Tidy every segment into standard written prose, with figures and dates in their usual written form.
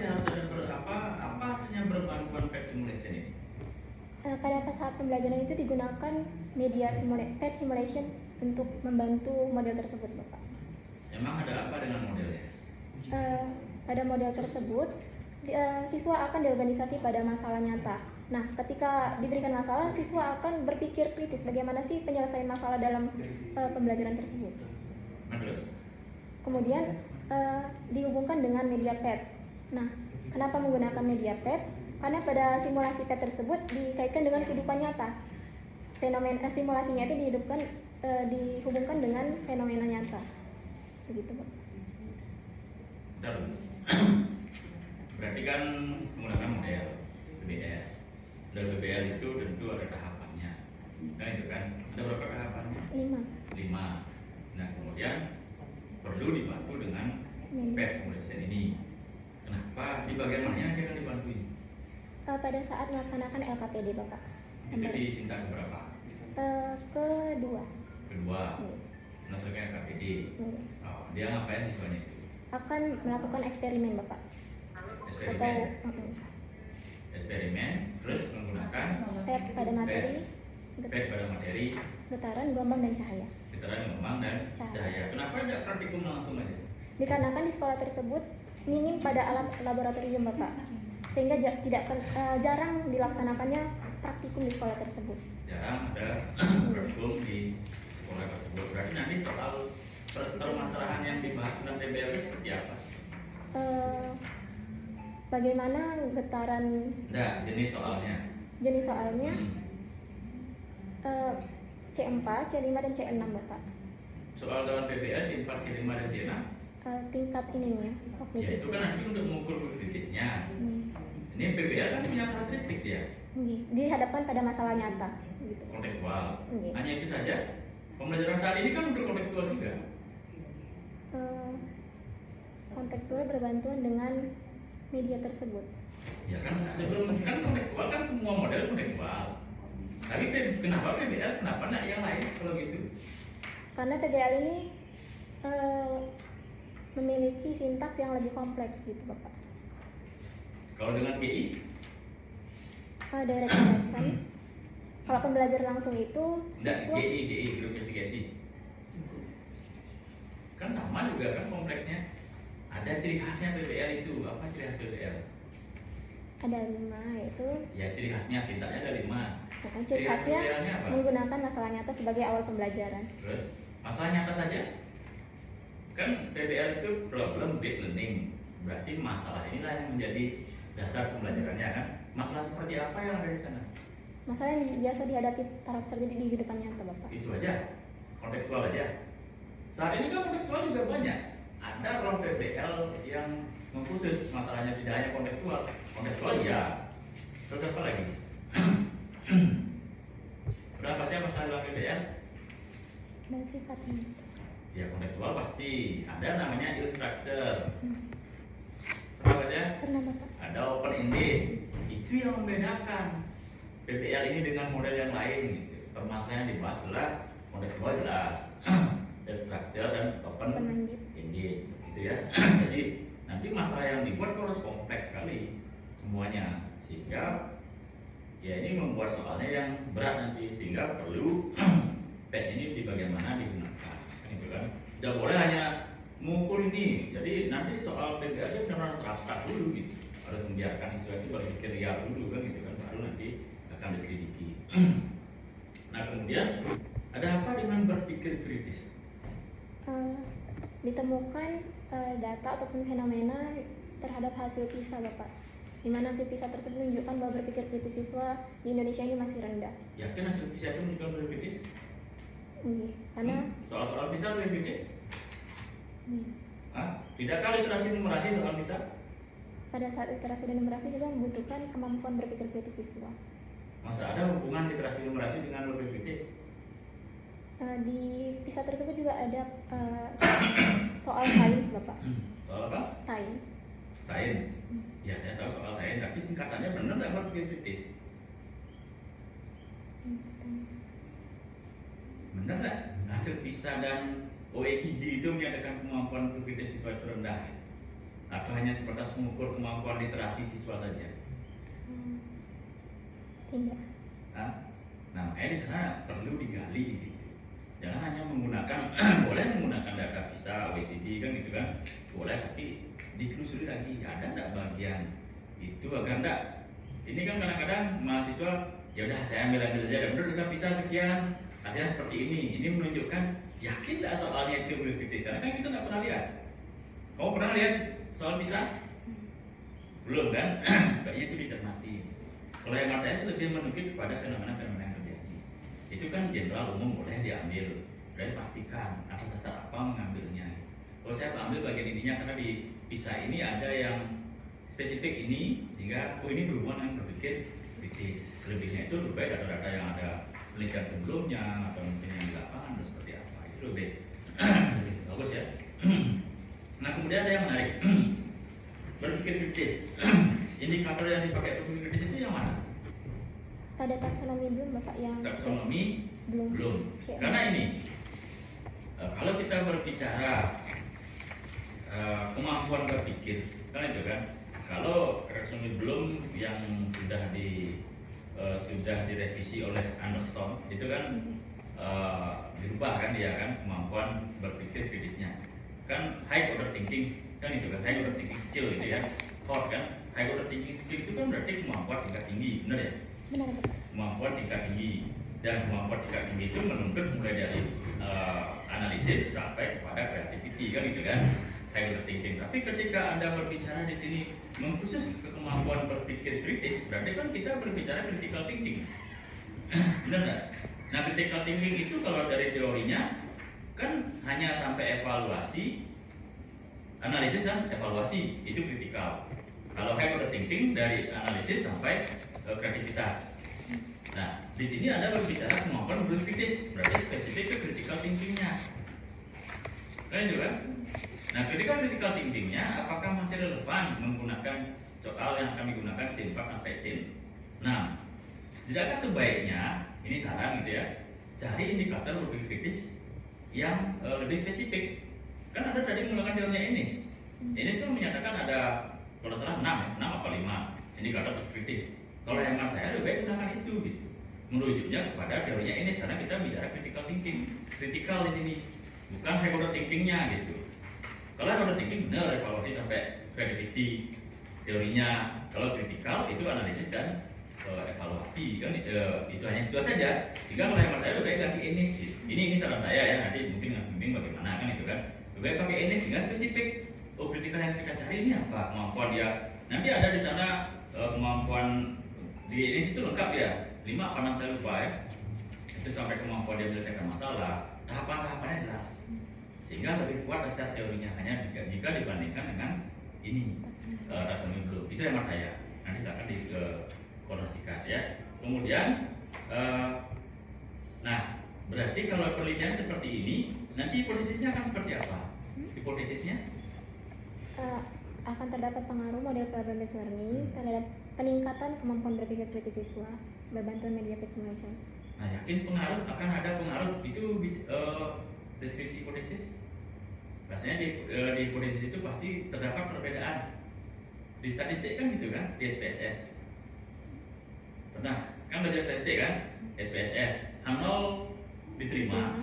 sih harus ada apa artinya berbantuan pet simulation ini? Pada saat pembelajaran itu digunakan media pet simulation untuk membantu model tersebut, Bapak. Emang ada apa dengan modelnya? Pada model tersebut, siswa akan diorganisasi pada masalah nyata. Nah, ketika diberikan masalah, siswa akan berpikir kritis bagaimana sih penyelesaian masalah dalam pembelajaran tersebut. Nah, terus? Kemudian dihubungkan dengan media PET. Nah, kenapa menggunakan media PET? Karena pada simulasi PET tersebut dikaitkan dengan kehidupan nyata. Fenomena simulasinya itu dihubungkan dengan fenomena nyata. Begitu, Pak. Berarti kan menggunakan model BBL. Model BBL itu tentu ada tahapannya. Kan itu kan? Ada berapa tahapannya? 5. Nah, kemudian perlu dibantu dengan pet simulation ini. Kenapa? Di bagian mana yang akan dibantu ini? Pada saat melaksanakan LKPD, Bapak. Itu di tingkat berapa? Kedua. Menyelesaikan LKPD. Oh, dia ngapain siswanya itu? Akan melakukan eksperimen, Bapak. Eksperimen, terus menggunakan PET pada materi, getaran, gelombang, dan cahaya. Kenapa tidak praktikum langsung aja? Dikarenakan di sekolah tersebut minim pada alat laboratorium, Bapak, sehingga jarang dilaksanakannya praktikum di sekolah tersebut. Jarang ada praktikum di sekolah tersebut. Berarti nanti soal permasalahan yang dibahas dalam PBL itu seperti apa? Bagaimana getaran? Jenis soalnya. C4, C5, dan C6, Bapak. Soal dalam PBL C4, C5, dan C6? Tingkat ininya. Ya itu kan nanti untuk mengukur kritisnya. Ini PBL kan punya karakteristik dia. Dihadapkan pada masalah nyata. Gitu. Kontekstual. Hanya itu saja. Pembelajaran saat ini kan berkontekstual juga. Kontekstual berbantuan dengan media tersebut. Ya kan sebelum kan kontekstual kan semua model kontekstual. Tapi kenapa PBL, kenapa enggak yang lain kalau gitu? Karena PBL ini memiliki sintaks yang lebih kompleks gitu, Bapak. Kalau dengan GI? Direct interaction. Kalau pembelajaran langsung itu siswa GI grup investigasi. Kan sama juga kan kompleksnya. Ada ciri khasnya PBL itu. Apa ciri khas PBL? Ada 5, yaitu ya ciri khasnya, sintaknya ada 5. Ciri khasnya menggunakan masalah nyata sebagai awal pembelajaran. Terus masalah nyata saja? Kan PBL itu problem based learning. Berarti masalah inilah yang menjadi dasar pembelajarannya kan? Masalah seperti apa yang ada di sana? Masalah yang biasa dihadapi para peserta di kehidupan nyata, Bapak. Itu aja? Kontekstual aja? Saat ini kan kontekstual juga banyak. Ada ruang PBL yang mengkhusus masalahnya tidak hanya kontekstual. Kontekstual ya. Terus apa lagi? Udah baca masalah dalam PBL? Dan sifatnya. Ya kontekstual pasti. Ada namanya ill structure. Pernah baca? Pernah, Bapak. Ada open ended. Itu yang membedakan PBL ini dengan model yang lain gitu. Permasalahan yang dibahas adalah kontekstual jelas. Ill structure dan open ended gitu ya. Jadi nanti masalah yang dibuat harus kompleks sekali semuanya, sehingga ya ini membuat soalnya yang berat nanti, sehingga perlu PET ini di bagian mana digunakan gitu kan. Tidak boleh hanya mengukur ini. Jadi nanti soal PBL benar-benar abstrak dulu gitu. Harus membiarkan siswa itu berpikir real dulu kan gitu kan, baru nanti akan diselidiki. Nah kemudian ada apa dengan berpikir kritis? Ditemukan data ataupun fenomena terhadap hasil PISA, Bapak, di mana hasil PISA tersebut menunjukkan bahwa berpikir kritis siswa di Indonesia ini masih rendah. Yakin hasil PISA itu menunjukkan berpikir kritis? Karena soal-soal PISA berpikir kritis? Tidakkah literasi numerasi soal PISA? Pada saat literasi dan numerasi juga membutuhkan kemampuan berpikir kritis siswa. Masa ada hubungan literasi numerasi dengan berpikir kritis? Di PISA tersebut juga ada soal sains, Bapak. Soal apa? Sains. Ya saya tahu soal sains, tapi singkatannya benar nggak berpikir kritis? Benar nggak? Hasil PISA dan OECD itu menyatakan kemampuan berpikir kritis siswa itu rendah. atau hanya sebatas mengukur kemampuan literasi siswa saja? Tidak. Nah, makanya di sana perlu digali gitu. Jangan hanya menggunakan boleh menggunakan data PISA, OECD kan gitu kan, boleh, tapi ditelusuri lagi ada nggak bagian itu agar nggak ini kan kadang-kadang mahasiswa ya udah saya ambil aja dan udah data PISA sekian hasilnya seperti ini menunjukkan yakin nggak soalnya itu boleh kritis karena kan kita nggak pernah lihat. Kamu pernah lihat soal PISA? Belum kan? Sebaiknya itu dicermati. Kalau hemat saya sih lebih menunjuk kepada fenomena-fenomena yang terjadi. Itu kan jenderal umum boleh diambil, boleh dipastikan atas dasar apa mengambilnya. Kalau saya ambil bagian ininya karena di PISA ini ada yang spesifik ini sehingga ini berhubungan dengan berpikir kritis. Selebihnya itu lebih baik data-data yang ada penelitian sebelumnya atau mungkin yang di lapangan atau seperti apa. Itu lebih bagus ya. Nah kemudian ada yang menarik. Berpikir kritis. Indikator yang dipakai untuk berpikir kritis itu yang mana? Pada taksonomi belum Bapak yang Taksonomi belum. Ya. Karena ini kalau kita berbicara kemampuan berpikir kan itu kan. Kalau taksonomi belum yang sudah direvisi oleh Anderson itu kan dirubah kan dia kan kemampuan berpikir kritisnya. Kan high order thinking kan itu kan high order thinking skill itu ya. Hot kan high order thinking skill itu kan berarti kemampuan tingkat tinggi, benar ya? Benar Bapak. Kemampuan tingkat tinggi dan kemampuan tingkat tinggi itu menuntut mulai dari analisis sampai kepada creativity kan gitu kan high order thinking. Tapi ketika Anda berbicara di sini mengkhusus ke kemampuan berpikir kritis, berarti kan kita berbicara critical thinking. Benar nggak? Nah critical thinking itu kalau dari teorinya kan hanya sampai evaluasi, analisis dan evaluasi itu kritikal. Kalau high order thinking dari analisis sampai kreativitas. Nah, di sini Anda berbicara kemampuan berkritis, berarti spesifik ke critical thinking-nya. Kan itu kan? Nah, critical thinking-nya apakah masih relevan menggunakan soal yang kami gunakan chain 4 sampai chain 6? Tidakkah sebaiknya, ini saran gitu ya, cari indikator berpikir kritis yang lebih spesifik. Kan ada tadi menggunakan teorinya Ennis. Ennis kan menyatakan ada kalau salah 6 apa 5 indikator kritis. Kalau hemat saya lebih baik gunakan itu gitu. Merujuknya kepada teorinya Ennis karena kita bicara critical thinking. Critical di sini bukan high order thinking-nya gitu. Kalau high order thinking benar evaluasi sampai creativity teorinya. Kalau critical itu analisis dan evaluasi kan itu hanya itu saja. Jika kalau hemat saya lebih baik ganti Ennis. Ini saran saya ya, nanti mungkin dengan bimbing bagaimana kan itu kan. Lebih baik pakai Ennis sehingga spesifik. Oh, kritikal yang kita cari ini apa? Kemampuan dia. Nanti ada di sana kemampuan di Ennis itu lengkap ya. 5 apa 6 saya lupa ya. Itu sampai kemampuan dia menyelesaikan masalah. Tahapan-tahapannya jelas. Sehingga lebih kuat dasar teorinya hanya jika dibandingkan dengan ini taksonomi belum. Itu hemat saya. Nanti silakan dikoordinasikan ya. Kemudian nah, berarti kalau penelitian seperti ini, nanti hipotesisnya akan seperti apa? Hipotesisnya? Akan terdapat pengaruh model problem-based learning terhadap peningkatan kemampuan berpikir kritis siswa berbantuan media PET simulation. Nah, yakin akan ada pengaruh itu deskripsi hipotesis? Rasanya di hipotesis itu pasti terdapat perbedaan. Di statistik kan gitu kan, di SPSS. Pernah kan belajar statistik kan? SPSS H0 diterima,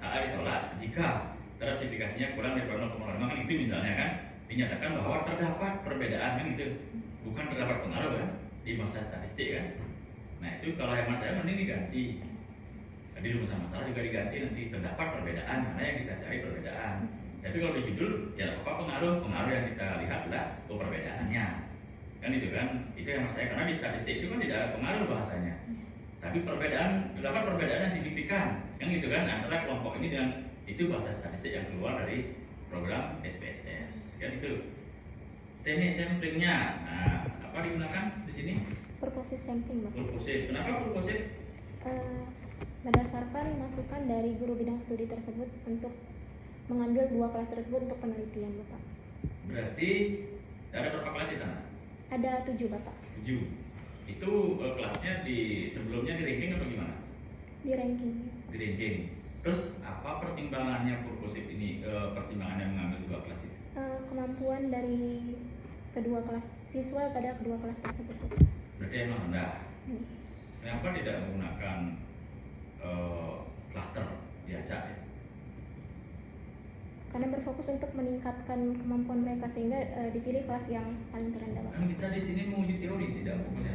HA ditolak jika terasifikasinya kurang dari 0,5 kan itu misalnya kan dinyatakan bahwa terdapat perbedaan kan itu bukan terdapat pengaruh kan di masa statistik kan. Nah itu kalau hemat saya mending diganti di rumusan masalah juga diganti nanti terdapat perbedaan karena yang kita cari perbedaan. Tapi kalau di judul ya apa pengaruh yang kita lihat adalah perbedaannya kan itu kan itu yang saya karena di statistik itu kan tidak ada pengaruh bahasanya. Tapi terdapat perbedaan yang signifikan kan gitu kan antara kelompok ini dengan itu bahasa statistik yang keluar dari program SPSS kan itu. Teknik samplingnya, nah apa digunakan di sini? Purposive sampling, Bapak. Purposive. Kenapa purposive? Berdasarkan masukan dari guru bidang studi tersebut untuk mengambil 2 kelas tersebut untuk penelitian, Bapak. Berarti ada berapa kelas di sana? Ada 7, Bapak. 7. Itu kelasnya sebelumnya di ranking atau gimana? Di ranking. Di ranking. Terus apa pertimbangannya purposif ini? Pertimbangannya mengambil 2 kelas itu? Kemampuan dari kedua kelas siswa pada kedua kelas tersebut. Berarti emang rendah. Kenapa tidak menggunakan klaster diacak ya? Karena berfokus untuk meningkatkan kemampuan mereka sehingga dipilih kelas yang paling terendah. Kan kita di sini menguji teori, tidak fokusnya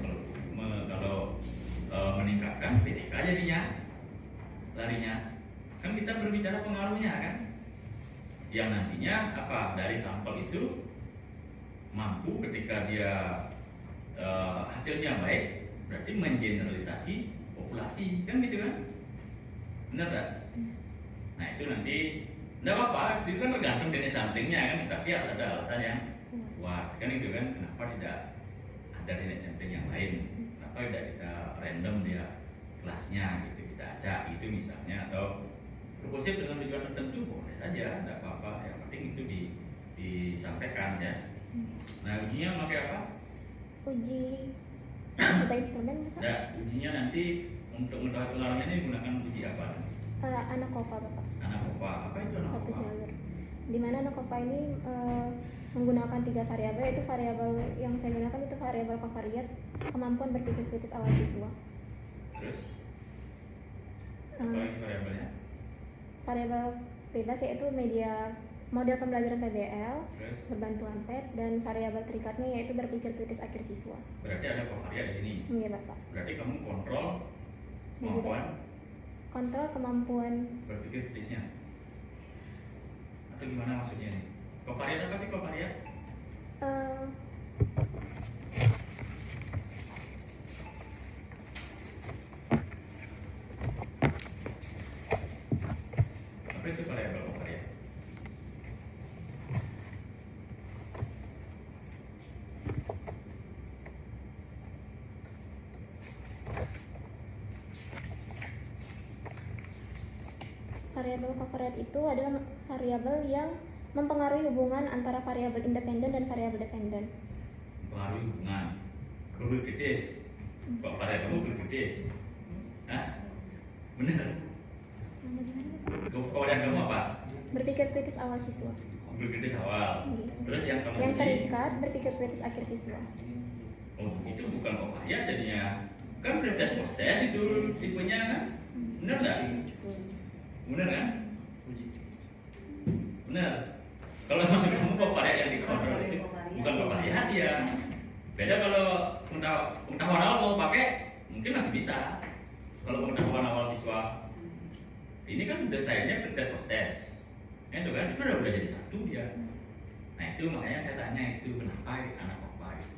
kalau meningkatkan PTK jadinya larinya. Kan kita berbicara pengaruhnya kan, yang nantinya apa dari sampel itu mampu ketika dia hasilnya baik, berarti mengeneralisasi populasi kan gitu kan, benar tak? Nah itu nanti tidak apa-apa, itu kan tergantung dari sampingnya kan, tapi harus ada alasan yang kuat kan itu kan, kenapa tidak ada dari sampling yang lain, kenapa tidak kita random dia kelasnya gitu, kita acak gitu misalnya, atau purposif dengan tujuan tertentu boleh saja, tidak apa-apa, yang penting itu disampaikan ya. Nah ujinya pakai apa? Uji coba instrumen Bapak? Nah, ujinya nanti untuk mengetahui pengaruhnya ini menggunakan uji apa? ANACOVA Bapak. ANACOVA, apa itu Satu ANACOVA? jalur. Di mana ANACOVA ini menggunakan 3 variabel, yaitu variabel yang saya gunakan itu variabel covariat, kemampuan berpikir kritis awal siswa. Terus apa lagi variabelnya? Variabel bebas yaitu media model pembelajaran PBL, Terus berbantuan PET, dan variabel terikatnya yaitu berpikir kritis akhir siswa. berarti ada covariat di sini. Iya Bapak. Berarti kamu kontrol Dan juga kemampuan kontrol kemampuan berpikir kritisnya. Atau gimana maksudnya ini? Covariat apa sih covariat? eh, Apa itu variabel covariat? variabel covariat itu adalah variabel yang mempengaruhi hubungan antara variabel independen dan variabel dependen. Pengaruhi hubungan berkritis. Kok variabel kamu berkritis? Hah? Bener? Covariat kamu apa? Berpikir kritis awal siswa. Berkritis awal. Iya. Terus yang kamu Yang uji? terikat berpikir kritis akhir siswa. Oh, itu bukan covariat jadinya. Kan pretest post test itu tipenya kan? Bener nggak? Bener kan? Bener. Kalau maksud kamu covariat yang dikontrol itu bukan covariat ya. Beda kalau pengetahuan awal mau pakai mungkin masih bisa. Kalau pengetahuan awal siswa ini kan desainnya pretest post test. Itu kan itu udah jadi satu dia. Nah itu makanya saya tanya itu kenapa anak apa itu.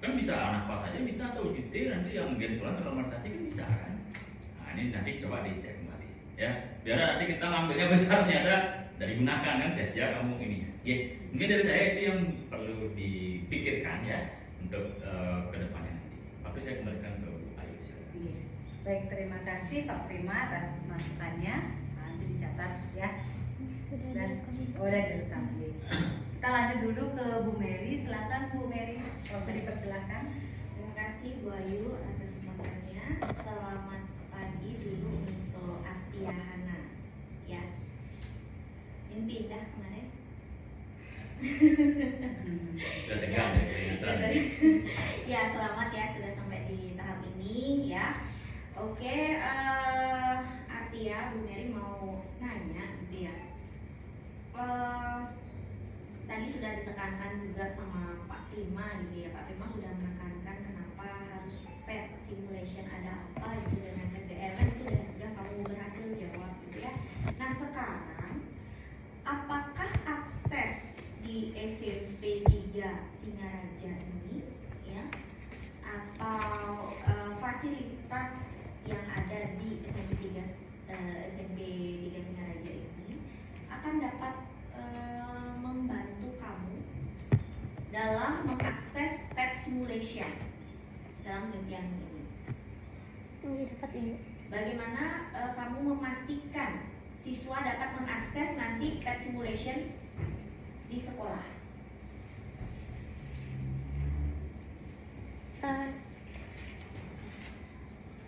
Kan bisa anak pas saja bisa atau uji T nanti yang dia sekolah normalisasi kan bisa kan. Nah ini nanti coba dicek kembali ya. Biar nanti kita ngambilnya besar ternyata dari gunakan kan sia-sia kamu ini. Ya mungkin dari saya itu yang perlu dipikirkan ya untuk kedepannya nanti. Tapi saya kembalikan ke Bu Ayu silakan. Iya. Baik, terima kasih Pak Prima atas masukannya. Nanti dicatat ya. Sudah Dan direkam. udah direkam. Iya. Kita lanjut dulu ke Bu Mary. Silakan Bu Mary, waktu dipersilakan. Terima kasih Bu Ayu atas kesempatannya. Selamat pagi dulu untuk Artia Hana. Ya, ini pindah kemana? Sudah tegang ya kelihatan. Ya, selamat ya sudah sampai di tahap ini ya. Oke, Artia, Bu Mary mau nanya gitu ya. Tadi sudah ditekankan juga sama Pak Prima gitu ya. Pak Prima sudah menekankan kenapa harus PET simulation, ada apa gitu dengan PBL kan itu sudah kamu berhasil jawab gitu ya. Nah sekarang apakah akses di SMP 3 Singaraja ini ya atau fasilitas yang ada di SMP 3 Singaraja ini akan dapat membantu kamu dalam mengakses PET simulation dalam penelitian ini. Iya dapat Ibu. Bagaimana kamu memastikan siswa dapat mengakses nanti PET simulation di sekolah?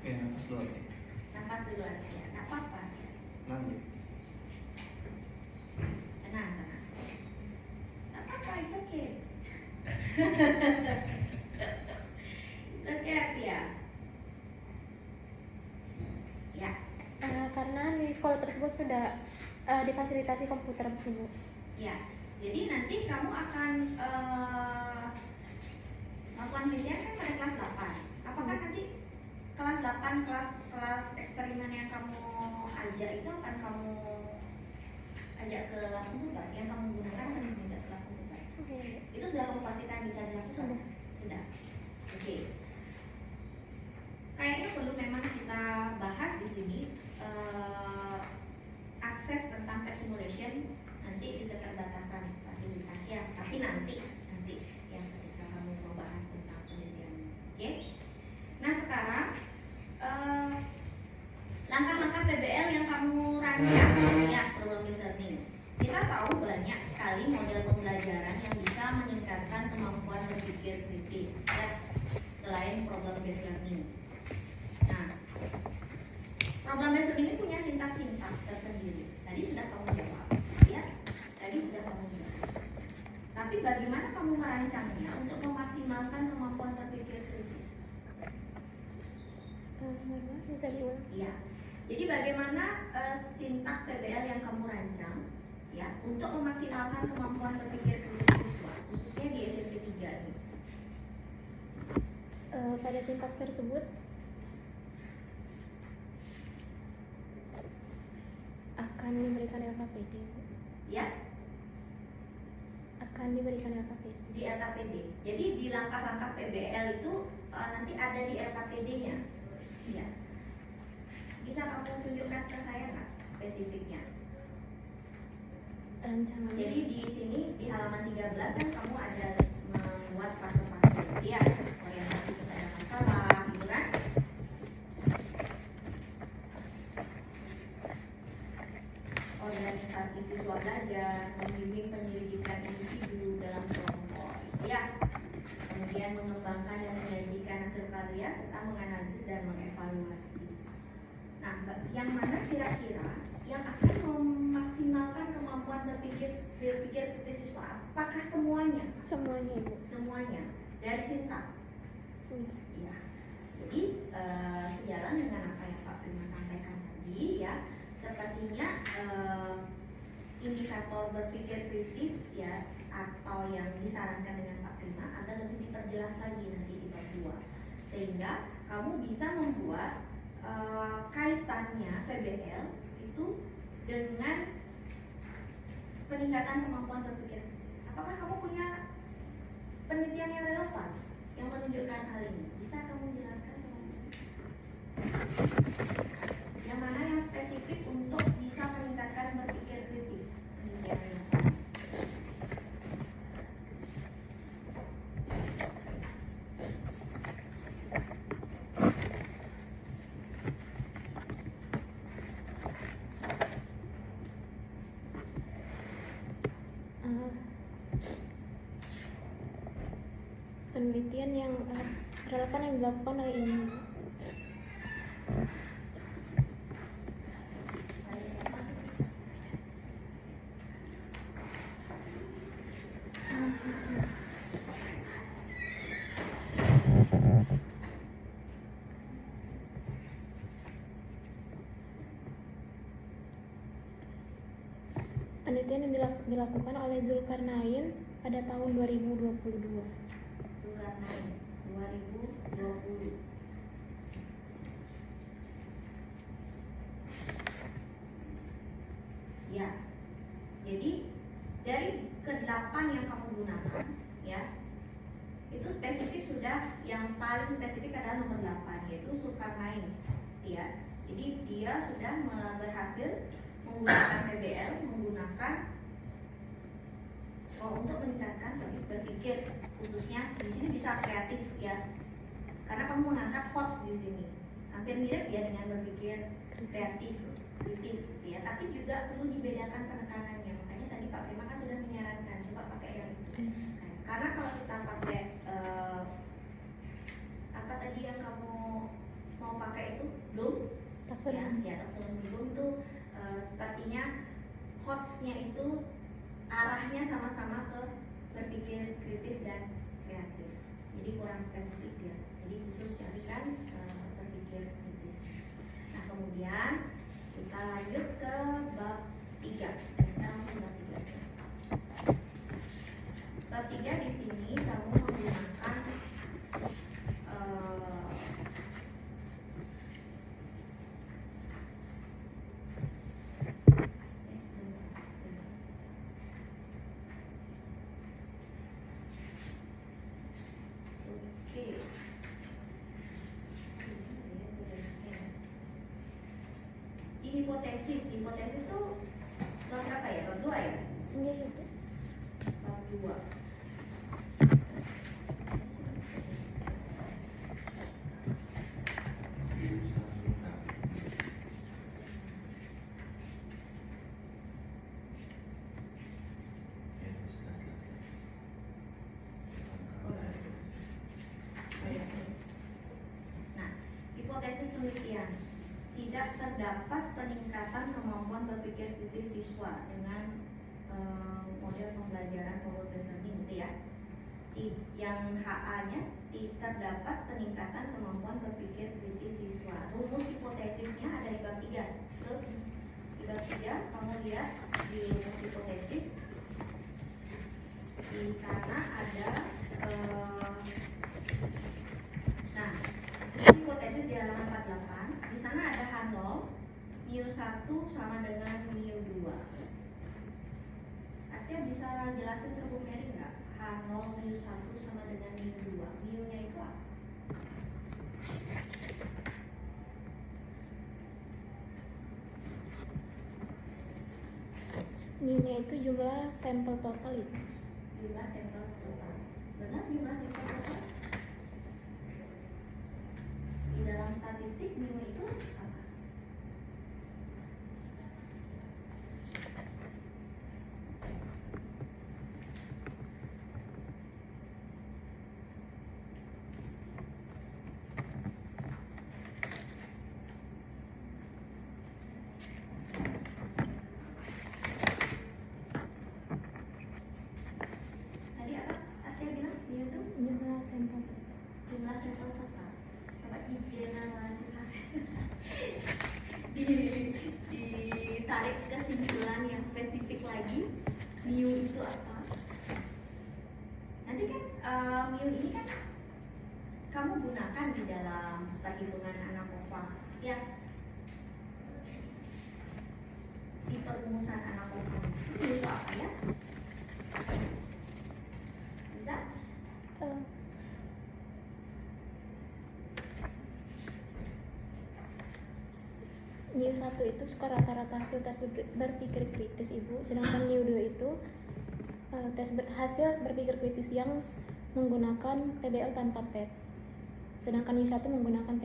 Ya, nafas dulu. Nafas dulu aja, nggak apa-apa. Lanjut. Sekian ya. Ya, Karena di sekolah tersebut sudah difasilitasi komputer, Bu. ya. Jadi nanti kamu akan melakukan penelitian kan pada kelas 8. Apakah nanti kelas 8 kelas eksperimen yang kamu ajak itu akan kamu ajak ke lab komputer, yang kamu gunakan akan mengajak ke lab komputer? Oke, Bu. Itu sudah kamu pastikan bisa dilakukan? Sudah. Sudah. Oke. Kayaknya perlu memang kita bahas di sini akses tentang pet simulation nanti di keterbatasan fasilitas ya, tapi nanti yang ketika kamu membahas tentang penelitian. Oke. Nah sekarang langkah-langkah PBL yang kamu rancang ya, problem based learning. Kita tahu banyak sekali model pembelajaran yang bisa meningkatkan kemampuan berpikir kritis ya, selain problem based learning. Nah, problem based learning ini punya sintak-sintak tersendiri. Tadi sudah kamu jawab, ya. Tadi sudah kamu jawab. Tapi bagaimana kamu merancangnya untuk memaksimalkan kemampuan berpikir kritis? Bisa diulang? Iya. Jadi bagaimana sintak PBL yang kamu rancang, ya, untuk memaksimalkan kemampuan berpikir kritis siswa, khususnya di SMP 3 ini? Pada sintaks tersebut akan diberikan LKPD, Bu. Ya, Akan diberikan LKPD. di LKPD. Jadi di langkah-langkah PBL itu nanti ada di LKPD-nya. Ya. Bisa kamu tunjukkan ke saya nggak spesifiknya? Rancangan. Jadi di sini di halaman 13 kan kamu ada membuat fase-fase, ya, orientasi kepada masalah, gitu kan? Organisasi siswa belajar, membimbing penyelidikan individu dalam kelompok, ya. Kemudian mengembangkan dan menyajikan hasil karya serta menganalisis dan mengevaluasi. Nah, yang mana kira-kira yang akan memaksimalkan kemampuan berpikir kritis siswa? Apakah semuanya? Semuanya, Bu. Semuanya dari sintaks. Iya. Ya. Jadi sejalan dengan apa yang Pak Prima sampaikan tadi, ya, sepertinya indikator berpikir kritis ya atau yang disarankan dengan Pak Prima agar lebih diperjelas lagi nanti di bab 2, sehingga kamu bisa membuat kaitannya PBL itu dengan peningkatan kemampuan berpikir kritis. Apakah kamu punya penelitian yang relevan yang menunjukkan hal ini? Bisa kamu jelaskan sama saya? Yang mana yang spesifik untuk bisa meningkatkan berpikir kritis penelitiannya? Penelitian yang relevan yang dilakukan oleh ini. Penelitian yang dilakukan oleh Zulkarnain pada tahun 2022. Zulkarnain 2020. Ya, jadi dari ke-8 yang kamu gunakan, ya, itu spesifik sudah, yang paling spesifik adalah nomor 8, yaitu Zulkarnain, ya. Jadi dia sudah berhasil menggunakan PBL, untuk meningkatkan berpikir, khususnya di sini bisa kreatif, ya, karena kamu mengangkat HOTS di sini, hampir mirip ya dengan berpikir kreatif, kritis, ya, tapi juga perlu dibedakan penekanannya. Makanya tadi Pak Prima kan sudah menyarankan coba pakai yang itu. Karena kalau kita pakai apa tadi yang kamu mau pakai itu Bloom, Taksonomi. ya taksonomi Bloom itu sepertinya HOTS-nya itu arahnya sama-sama ke berpikir kritis dan kreatif. Jadi kurang spesifik dia. Jadi khusus carikan berpikir kritis. Nah kemudian kita lanjut ke bab 3. Kita langsung bab 3 aja. Bab 3 di sini kamu menggunakan hipotesis tuh bab berapa ya? Bab 2 ya? Iya itu. Bab 2. Nah, hipotesis penelitian. Tidak terdapat peningkatan kemampuan berpikir kritis siswa dengan model pembelajaran forward listening gitu ya. Yang HA-nya terdapat peningkatan kemampuan berpikir kritis siswa. Rumus hipotesisnya ada di bab 3. Di bab 3 kamu lihat di rumus hipotesis. Di sana ada nah, hipotesis di halaman 48. Di sana ada H0, mu1 sama dengan mu2. Artinya bisa jelasin ke Bu Mary nggak? H0 mu1 sama dengan mu2. Mu-nya itu apa? Mu-nya itu jumlah sampel total itu. Jumlah sampel total. Benar jumlah sampel total? Di dalam statistik mu itu apa? Tadi apa? Artinya bilang mu itu Jumlah sampel total. jumlah sampel total. Coba digeneralisasi. Ditarik kesimpulan yang spesifik lagi. Mu itu apa? Nanti kan mu ini kan kamu gunakan di dalam perhitungan ANACOVA ya. Di perumusan ANACOVA itu apa ya? Bisa? Mu1 itu suka rata-rata hasil tes berpikir kritis Ibu, sedangkan Mu2 itu hasil berpikir kritis yang menggunakan PBL tanpa PET. Sedangkan Mu1 menggunakan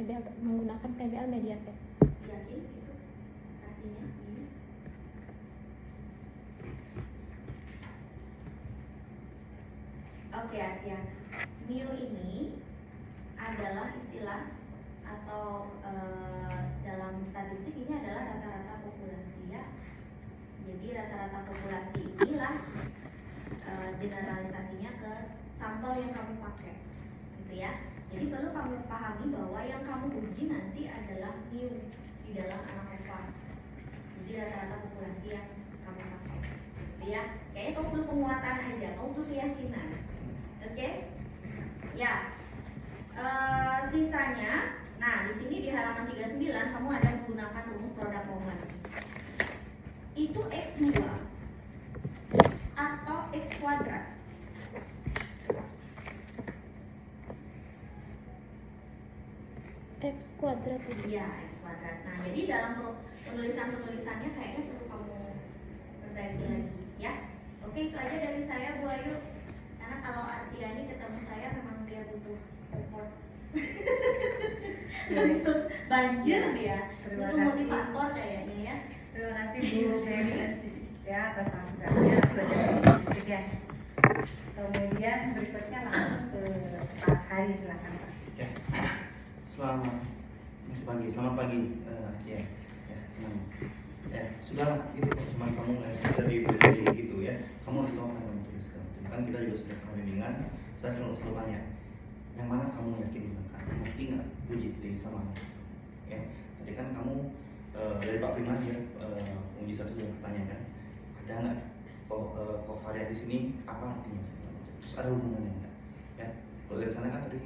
PBL media PET. Yakin itu artinya ini? Oke, artinya mu ini adalah istilah atau dalam statistik ini adalah rata-rata populasi ya. Jadi rata-rata populasi inilah generalisasinya ke sampel yang kamu pakai, gitu ya. Jadi perlu kamu pahami bahwa yang kamu uji nanti adalah mu di dalam ANACOVA. Jadi rata-rata populasi yang kamu pakai, gitu ya. Kayaknya kamu perlu penguatan aja, kamu perlu keyakinan, oke? Ya. Sisanya, nah di sini di halaman 39 kamu ada menggunakan rumus produk moment. Itu X2 atau X kuadrat. X kuadrat itu. Iya, X kuadrat. Nah, jadi dalam penulisannya kayaknya perlu kamu perbaiki lagi, ya. Oke, itu aja dari saya, Bu Ayu. Karena kalau Artiani ketemu saya memang dia butuh support. Banjir dia, Terima butuh kasih. motivator kayaknya ya. Terima kasih Bu Mary ya atas masukannya spesifik ya. Kemudian berikutnya langsung ke Pak Hari, silakan Pak. Ya. Selamat selamat pagi. Tenang. Sudah itu cuma kamu nggak dari gitu ya. Kamu harus tahu kan untuk kan kita juga sudah pernah bimbingan saya selalu tanya, yang mana kamu yakin gunakan? Ngerti nggak UJT sama ya? Tadi kan kamu dari Pak Prima ya, uji satu sudah tanya kan, ada nggak kovarian di sini apa artinya? Terus ada hubungannya nggak? Ya, kalau dari sana kan tadi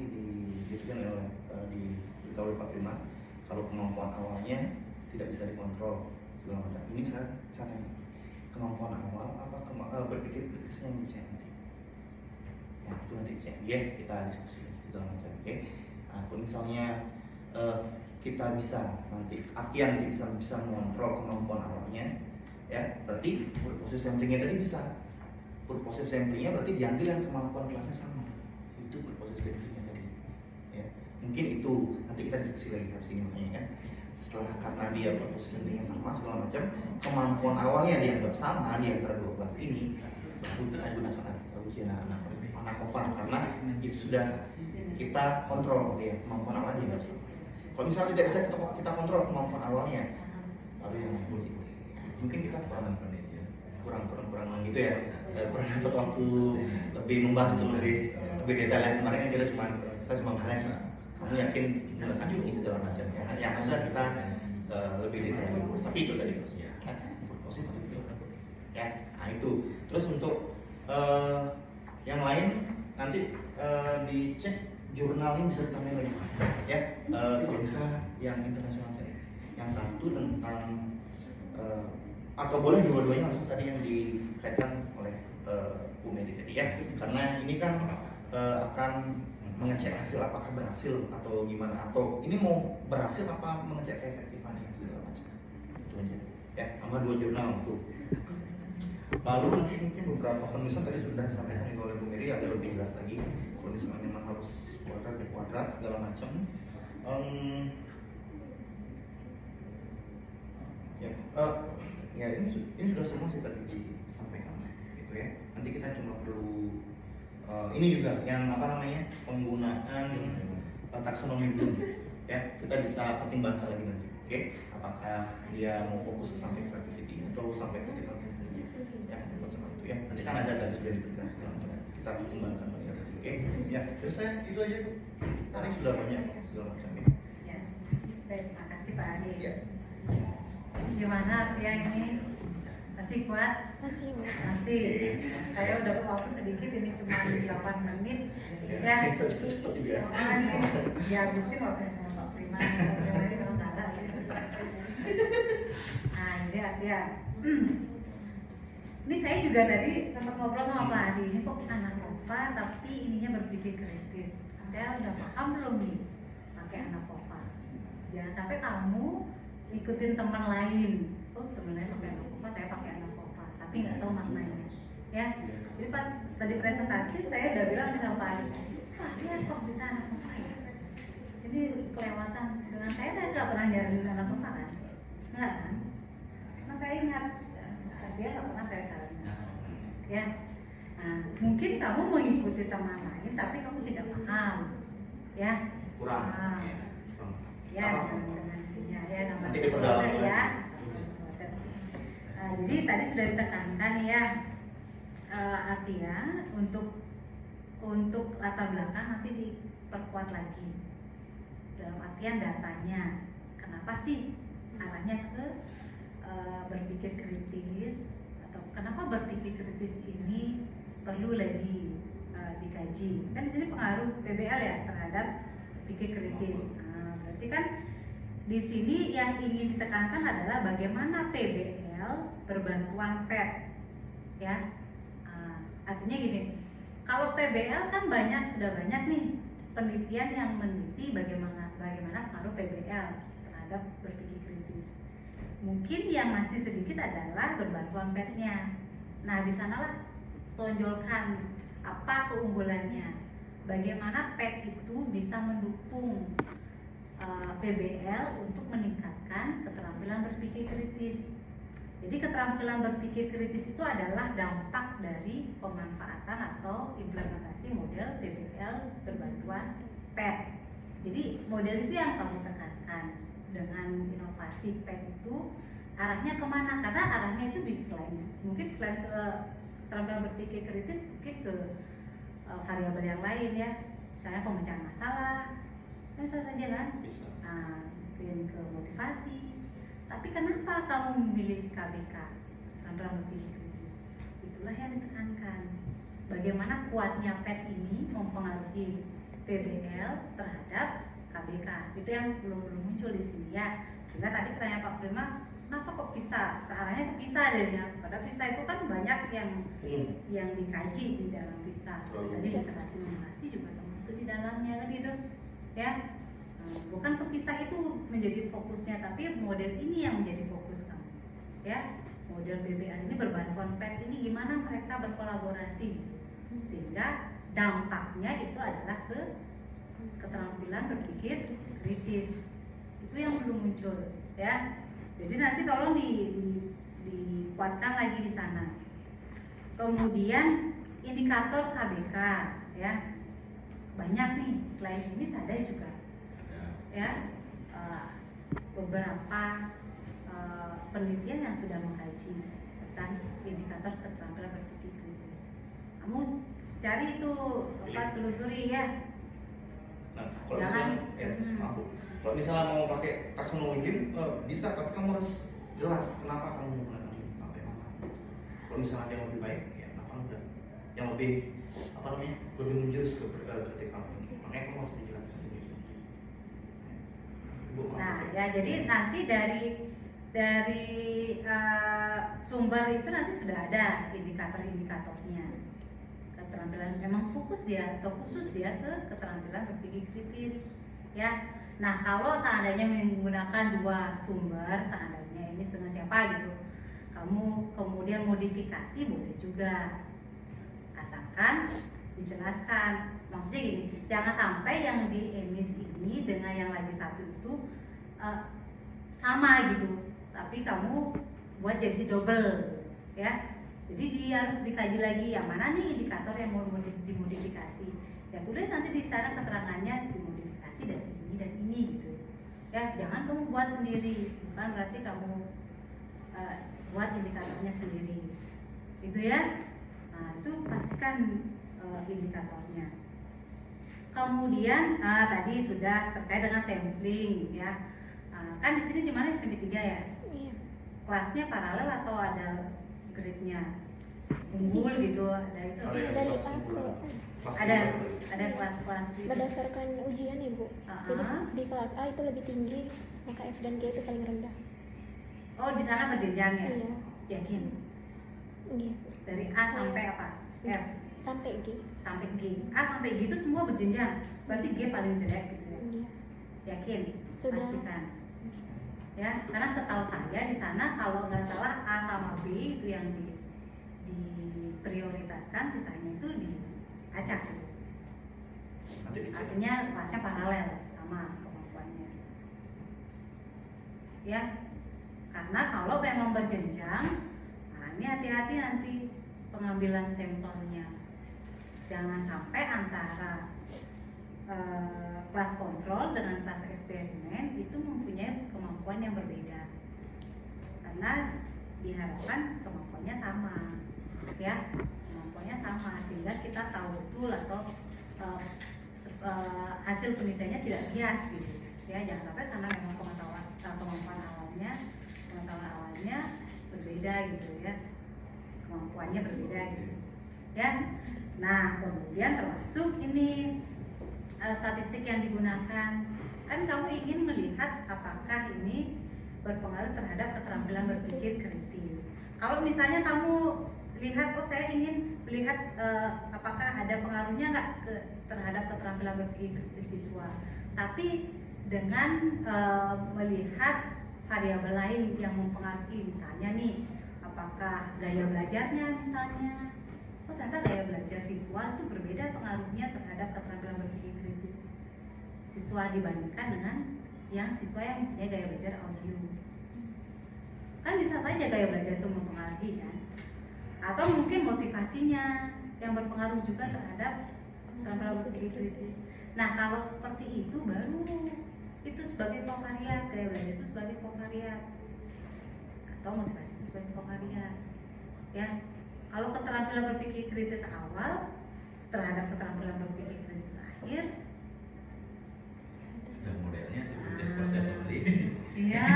kan oleh diberitahu oleh Pak Prima, kalau kemampuan awalnya tidak bisa dikontrol segala macam. Ini saya tanya, kemampuan awal apa berpikir kritisnya yang dicek nanti? Ya itu nanti cek, ya kita diskusi segala macam. Oke, nah, kalau misalnya kita bisa nanti artian kita bisa mengontrol kemampuan awalnya, ya berarti purposive samplingnya tadi bisa. Purposive samplingnya berarti diambil yang kemampuan kelasnya sama. Itu purposive samplingnya tadi. Ya, mungkin itu nanti kita diskusi lagi harus ini makanya kan. Setelah karena dia purposive samplingnya sama segala macam, kemampuan awalnya dianggap sama di antara dua kelas ini, baru kita gunakan ujian ANACOVA karena itu sudah kita kontrol dia kemampuan awalnya dianggap sama. Kalau misalnya tidak bisa kita kontrol kemampuan awalnya, baru yang uji. Mungkin kita kurang gitu ya, kurang dapat waktu lebih membahas itu lebih detail. Yang kemarin kan kita saya cuma bertanya, kamu yakin menggunakan ini segala macam ya? Yang harusnya kita lebih detail. Tapi itu tadi ya, ya. Nah itu. Terus untuk yang lain nanti dicek jurnalnya bisa ditambahin lagi ya, kalau bisa yang internasional saja. Yang satu tentang atau boleh dua-duanya langsung tadi yang dikaitkan oleh Bu Medi tadi ya, karena ini kan akan mengecek hasil apakah berhasil atau gimana, atau ini mau berhasil apa mengecek efektifannya segala macam itu aja ya, sama dua jurnal tuh. Lalu mungkin beberapa penulisan tadi sudah disampaikan juga oleh Bu Mary agak lebih jelas lagi. Kalau misalnya memang harus kuadrat ke kuadrat segala macam. Ya ini sudah semua sih tadi disampaikan gitu ya. Nanti kita cuma perlu ini juga yang apa namanya penggunaan taksonomi itu ya, kita bisa pertimbangkan lagi nanti. Oke, apakah dia mau fokus ke sampai creativity atau sampai critical thinking ya, seperti itu ya. Nanti kan ada tadi sudah diberikan kita pertimbangkan lagi. Oke, ya terus saya itu aja. Tadi sudah banyak segala macam ya. Ya, terima kasih Pak Adi. Ya. Gimana ya ini? Masih kuat? Masih. Masih. Saya udah waktu sedikit, ini cuma 8 menit. Ya. Cepat juga. Makanya dihabisin waktu sama Pak Prima. Pak Prima ini memang galak. Nah ini ya. Ini saya juga tadi sempat ngobrol sama Pak Adi. Ini kok ANACOVA tapi ininya berpikir kritis. Anda udah paham belum nih pakai ANACOVA? Jangan sampai kamu ikutin teman lain. Oh teman lain pakai ANACOVA, saya pakai ANACOVA, tapi nggak tahu maknanya. Ya, jadi pas tadi presentasi saya udah bilang sama Pak Adi, Pak dia kok bisa ANACOVA ya? Ini kelewatan. Dengan saya nggak pernah nyariin ANACOVA kan? Enggak kan? Karena saya ingat dia nggak pernah saya sarankan. Ya, nah, mungkin kamu mengikuti teman lain, tapi kamu tidak paham. Ya, Kurang. Ya, namanya Nanti diperdalam proses ya. Jadi tadi sudah ditekankan ya, artinya untuk latar belakang nanti diperkuat lagi dalam artian datanya. Kenapa sih arahnya ke berpikir kritis, atau kenapa berpikir kritis ini perlu lagi dikaji? Kan di sini pengaruh PBL ya terhadap pikir kritis. Nah, berarti kan di sini yang ingin ditekankan adalah bagaimana PBL berbantuan PET, ya. Artinya gini, kalau PBL kan sudah banyak nih penelitian yang meneliti bagaimana pengaruh PBL terhadap berpikir kritis. Mungkin yang masih sedikit adalah berbantuan PET-nya. Nah, di sanalah tonjolkan apa keunggulannya, bagaimana PET itu bisa mendukung PBL untuk meningkatkan keterampilan berpikir kritis. Jadi keterampilan berpikir kritis itu adalah dampak dari pemanfaatan atau implementasi model PBL berbantuan PET. Jadi model itu yang kamu tekankan dengan inovasi PET itu arahnya kemana? Karena arahnya itu bisa mungkin selain ke keterampilan berpikir kritis, mungkin ke variabel yang lain ya, misalnya pemecahan masalah, kan bisa saja kan? Bisa. Mungkin ke motivasi. Tapi kenapa kamu memilih KBK? Keterampilan berpikir kritis. Itulah yang ditekankan. Bagaimana kuatnya PET ini mempengaruhi PBL terhadap KBK. Itu yang belum muncul di sini ya. Sehingga tadi pertanyaan Pak Prima, kenapa kok pisah? Ke arahnya ke pisah jadinya. Padahal pisah itu kan banyak yang dikaji di dalam pisah. Tadi literasi numerasi juga termasuk di dalamnya kan gitu. Ya. Bukan kepisah itu menjadi fokusnya, tapi model ini yang menjadi fokus kamu. Ya. Model BBL ini berbantuan PET ini gimana mereka berkolaborasi sehingga dampaknya itu adalah ke keterampilan berpikir kritis. Itu yang belum muncul ya. Jadi nanti tolong dikuatkan lagi di sana. Kemudian indikator KBK ya. Banyak nih, selain ini ada juga ya beberapa penelitian yang sudah mengkaji tentang indikator keterampilan berpikir kritis. Kamu cari itu telusuri ya. Nah, kalau Jangan, misalnya, maaf Bu. Kalau misalnya mau pakai taksonomi BIM bisa, tapi kamu harus jelas kenapa kamu menggunakan BIM sampai mana. Kalau misalnya ada yang lebih baik, ya kenapa enggak? Yang lebih lebih menjurus ke kamu. Makanya kamu harus dijelaskan dulu. Bu, Nah ya, jadi nanti dari sumber itu nanti sudah ada indikator-indikatornya. Keterampilan memang fokus dia atau khusus dia ke keterampilan berpikir kritis ya. Nah kalau seandainya menggunakan dua sumber, seandainya ini dengan siapa gitu, kamu kemudian modifikasi boleh juga, asalkan dijelaskan. Maksudnya gini, jangan sampai yang di emis ini dengan yang lagi satu itu sama gitu, tapi kamu buat jadi double ya. Jadi dia harus dikaji lagi yang mana nih indikator yang mau dimodifikasi. Ya tulis nanti di sana keterangannya dimodifikasi dari ini dan ini gitu. Ya jangan kamu buat sendiri, bukan berarti kamu buat indikatornya sendiri, gitu ya. Nah itu pastikan indikatornya. Kemudian tadi sudah terkait dengan sampling ya. Kan di sini di mana SMP 3 ya? Iya. Kelasnya paralel atau ada grade-nya? Unggul gitu, ada itu. Dari A ke Ada kelas-kelas gitu. berdasarkan ujian Ibu. Jadi di kelas A itu lebih tinggi, maka F dan G itu paling rendah. Oh, di sana berjenjang ya? Iya. Yakin? Iya. Dari A sampai apa? F Sampai G. sampai G. A sampai G itu semua berjenjang. Berarti G paling jelek gitu ya. Iya. Yakin? Sudah. Pastikan. Ya, karena setahu saya di sana kalau nggak salah A sama B itu yang diprioritaskan, sisanya itu diacak gitu. nanti dicek. Artinya kelasnya paralel sama kemampuannya. Ya, karena kalau memang berjenjang, nah ini hati-hati nanti pengambilan sampelnya. Jangan sampai antara kelas kontrol dengan kelas eksperimen itu mempunyai kemampuan yang berbeda, karena diharapkan kemampuannya sama ya, kemampuannya sama sehingga kita tahu betul atau hasil penelitiannya tidak bias gitu ya. Jangan sampai karena memang kemampuan awalnya berbeda gitu ya, kemampuannya berbeda gitu ya. Nah kemudian termasuk ini statistik yang digunakan, kan kamu ingin melihat apakah ini berpengaruh terhadap keterampilan berpikir kritis. Kalau misalnya kamu lihat, oh saya ingin melihat apakah ada pengaruhnya nggak terhadap keterampilan berpikir kritis siswa, tapi dengan melihat variabel lain yang mempengaruhi, misalnya nih apakah gaya belajarnya misalnya, oh ternyata gaya belajar visual itu berbeda pengaruhnya terhadap keterampilan berpikir kritis siswa dibandingkan dengan yang siswa yang punya gaya belajar audio. Kan bisa saja gaya belajar itu mempengaruhi kan, atau mungkin motivasinya yang berpengaruh juga terhadap keterampilan berpikir kritis. Nah kalau seperti itu baru itu sebagai kovariat, gaya belajar itu sebagai kovariat atau motivasi itu sebagai kovariat ya. Kalau keterampilan berpikir kritis awal terhadap keterampilan berpikir kredit terakhir. Dan modelnya itu proses only. Iya,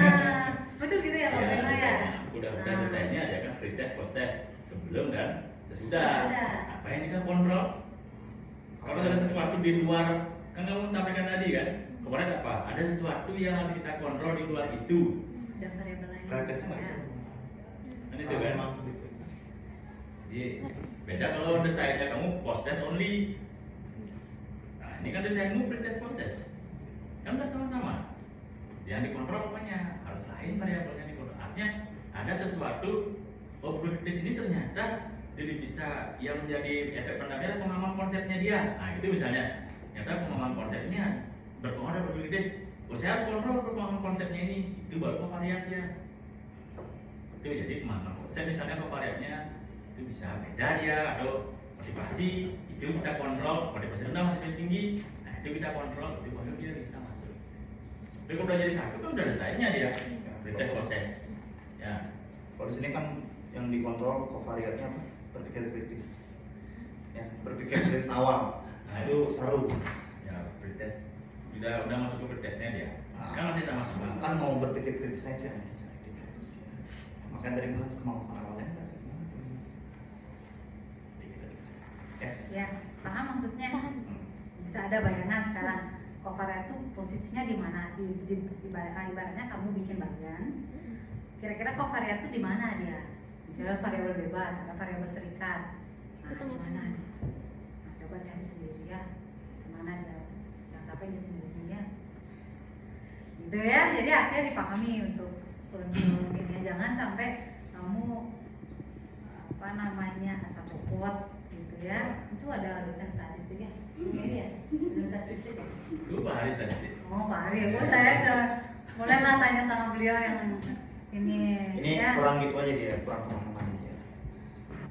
betul gitu ya Pak Ya, Prima ya. desainnya. Udah Ah. desainnya aja kan free test, post test sebelum dan sesudah. Sesudah. Apa yang kita kontrol? Kalau ada sesuatu di luar, kan kamu sampaikan tadi kan, kemarin apa? Ada sesuatu yang harus kita kontrol di luar itu. Ada variabel lain. Praktisnya nggak Ya. bisa. Kan itu kan. Jadi beda kalau desainnya kamu post test only. Nah ini kan desainmu free test, post test. Kan udah sama-sama. Yang dikontrol apanya? Harus lain variabelnya dikontrol. Artinya ada sesuatu, oh kritis ini ternyata jadi bisa yang menjadi efek pendamping pemahaman konsepnya dia. Nah itu misalnya, ternyata pemahaman konsepnya berpengaruh pada kritis. Oh saya harus kontrol pemahaman konsepnya ini, itu baru variabelnya. Itu jadi pemahaman konsep misalnya variabelnya itu bisa beda dia atau motivasi itu kita kontrol, motivasi rendah motivasi tinggi, nah itu kita kontrol, itu baru dia bisa masuk. Tapi kalau udah jadi satu kan udah desainnya dia, free test, post test. Ya. Kalau di sini kan yang dikontrol covariatnya apa? Berpikir kritis. Ya, berpikir kritis awal. Nah, itu saru. Ya, free test. Udah masuk ke free testnya dia. Nah, Kan masih sama-sama. Kan mau berpikir kritis aja. Kritis, ya. Makanya tadi bilang kemampuan awalnya enggak gimana tuh. Ya. Ya, paham maksudnya? Paham. Bisa ada bayangan sekarang covariat itu posisinya di mana? Ibaratnya kamu bikin bagian. Kira-kira covariat itu di mana dia? Misalnya variabel bebas, ada variabel terikat. Nah, di mana? Nah, coba cari sendiri ya. Di mana dia? Jangan sampai di sendirinya. Gitu ya. Jadi artinya dipahami untuk ini. Jangan sampai kamu apa namanya asal copot gitu ya. Itu ada dosen statistik ya. Ini ya. Dosen statistik. Lu Pak Haris tadi. Oh Pak Ari, saya mulai lah tanya sama beliau yang ini ya. Kurang gitu aja dia, kurang pemahaman dia.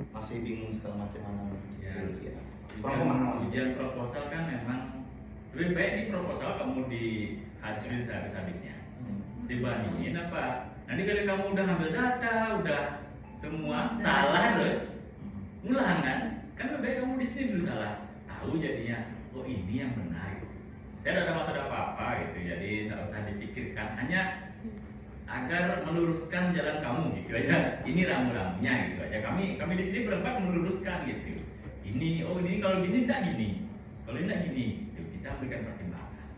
Masih bingung segala macam mana. Ya. Dia. Kurang pemahaman. Ujian proposal kan memang lebih baik di proposal kamu dihancurin sehabis-habisnya. Dibandingin apa? Nanti kalau kamu udah ngambil data, udah semua salah terus ngulang kan lebih baik kamu di sini dulu salah. Tahu jadinya, oh ini yang benar. Saya tidak ada maksud apa-apa gitu, jadi tidak usah dipikirkan, hanya agar meluruskan jalan kamu gitu aja. Ini ramu-ramunya gitu aja. Kami di sini berempat meluruskan gitu. Ini, oh ini kalau gini tidak gini, kalau ini tidak gini. Gitu. Kita berikan pertimbangan.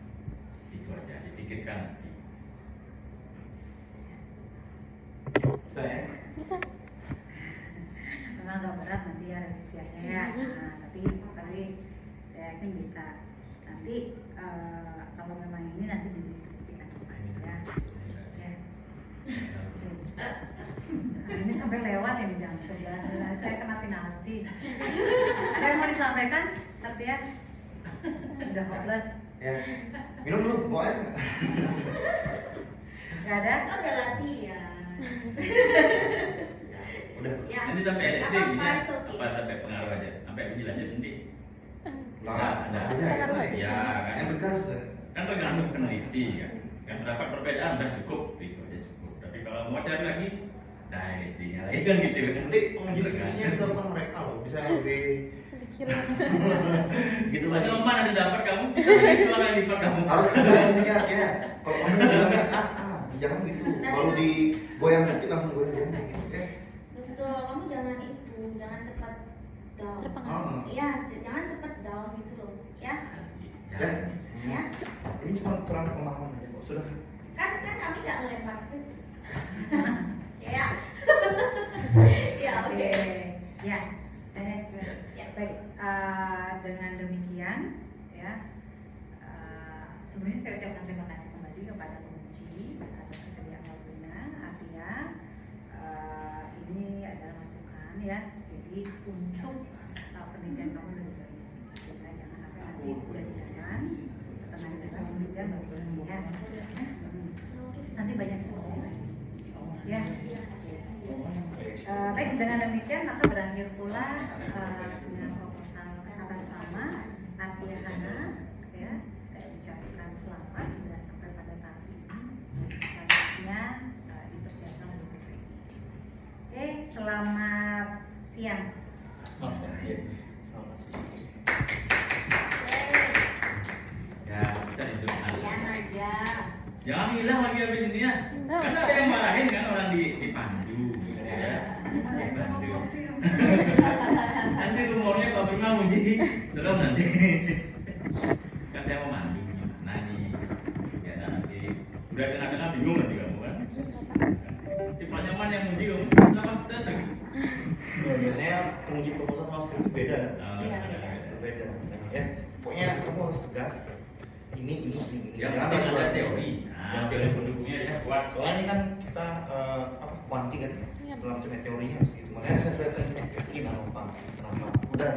Itu aja, dipikirkan nanti. Saya Bisa. Memang agak berat nanti ya revisiannya ya. Nah, tapi saya yakin bisa. Nanti kalau memang ini nanti didiskusikan kembali ya. Ya. Nah, ini sampai lewat ini jam 11. Saya kena penalti. Ada yang mau disampaikan, Artia? Udah hopeless. ya. Minum dulu, bawa air nggak? Gak ada? Kan udah latihan. Udah. Ya. Nanti sampai LSD Apa-apa, gini ya? it's okay. Apa sampai pengaruh aja? Sampai uji lanjut nanti? Lah, ada. aja ya. Ya, kan. Yang tegas. Kan tergantung peneliti kan. Yang terdapat perbedaan udah cukup, itu aja cukup. Tapi kalau mau cari lagi, nah LSD-nya lagi kan gitu kan. Nanti penguji skripsinya bisa bukan mereka loh, bisa lebih gitu Kalau lagi. mana didapat kamu, bisa itu yang lipat kamu. Harus ada intinya ya. Kalau kamu bilangnya jangan gitu. Kalau digoyang dikit langsung goyang gitu. Betul, kamu jangan cepat down. Terpengaruh. Iya, jangan cepat down gitu loh, ya. Jangan. Ya. Ini cuma kurang pemahaman aja kok. Sudah. Kan kami nggak ngelempar skripsi. Ya. Ya, oke. Ya. Ya. Baik, dengan demikian ya sebenarnya saya ucapkan terima kasih kembali kepada penguji atas kesediaan waktunya. Artinya ini adalah masukan ya, jadi untuk penelitian kamu lebih baik. Kita jangan sampai nanti udah di jalan tengah jalan kemudian baru ya. Nanti banyak diskusi lagi ya. Baik, dengan demikian maka berakhir pula seminar proposal atas nama Artia Hana ya. Saya ucapkan selamat sudah sampai pada tahap ini. Selanjutnya dipersiapkan untuk PPI. Oke, selamat siang. Selamat siang. Jangan hilang lagi habis ini ya. Enggak, Kan Pak. ada yang marahin kan orang dipandu gitu ya. Dipandu. Nanti rumornya Pak Prima muji serem nanti. Kan saya mau mandu gimana nih? Ya nanti udah dengar-dengar bingung nanti kamu kan. Tipe nyaman yang muji kamu kenapa stres lagi? Ya, biasanya penguji proposal sama skripsi beda. Iya, beda. Berbeda. Nah, ya, pokoknya kamu harus tegas. Ini. Yang Jangan penting ragu. ada teori. Nah, teori pendukungnya Ya, kuat. soalnya ini kan kita kuanti kan Iya. dalam teorinya harus gitu. Makanya saya yakin kenapa. Kenapa? Udah